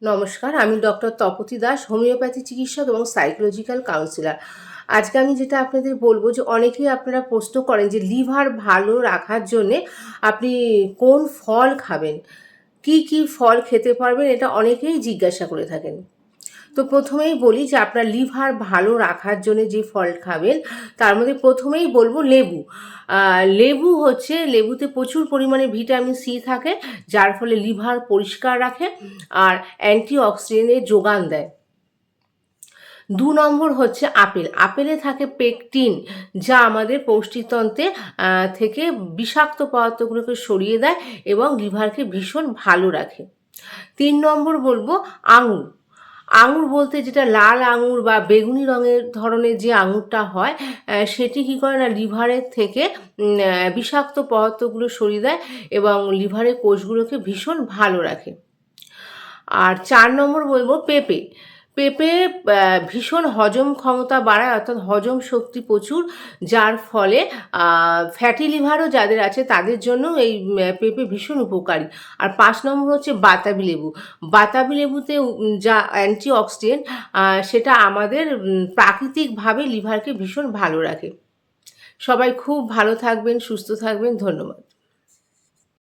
নমস্কার, আমি doctor Tapati Das, homeopathy চিকিৎসক এবং সাইকোলজিক্যাল কাউন্সিলর। আজকে আমি যেটা আপনাদের বলবো যে অনেকেই আপনারা প্রশ্ন করেন যে লিভার ভালো রাখার জন্যে আপনি কোন ফল খাবেন? কি ফল খেতে পারবেন? এটা অনেকেই জিজ্ঞাসা করে থাকেন। তো প্রথমেই বলি যে আপনার লিভার ভালো রাখার জন্য যে ফল খাবেন তার মধ্যে প্রথমেই বলবো লেবু। লেবু হচ্ছে লেবুতে প্রচুর পরিমাণে ভিটামিন সি থাকে, যার ফলে লিভার পরিষ্কার রাখে আর অ্যান্টিঅক্সিডেন্টের যোগান দেয়। ২ নম্বর হচ্ছে আপেল। আপেলে থাকে পেকটিন, যা আমাদের পৌষ্টিতন্ত্রে থেকে বিষাক্ত পদার্থগুলোকে সরিয়ে দেয় এবং লিভারকে ভীষণ ভালো রাখে। ৩ নম্বর বলবো আঙুর। আঙুর বলতে যেটা লাল আঙুর বা বেগুনি রঙের ধরনের যে আঙুরটা হয়, সেটি কী করে না লিভারের থেকে বিষাক্ত পদার্থগুলো সরিয়ে দেয় এবং লিভারের কোষগুলোকে ভীষণ ভালো রাখে। আর ৪ নম্বর বলবো পেঁপে। পেঁপে ভীষণ হজম ক্ষমতা বাড়ায়, অর্থাৎ হজম শক্তি প্রচুর, যার ফলে ফ্যাটি লিভারও যাদের আছে তাদের জন্য এই পেঁপে ভীষণ উপকারী। আর ৫ নম্বর হচ্ছে বাতাবি লেবু। বাতাবি লেবুতে যা অ্যান্টিঅক্সিডেন্ট, সেটা আমাদের প্রাকৃতিকভাবে লিভারকে ভীষণ ভালো রাখে। সবাই খুব ভালো থাকবেন, সুস্থ থাকবেন। ধন্যবাদ।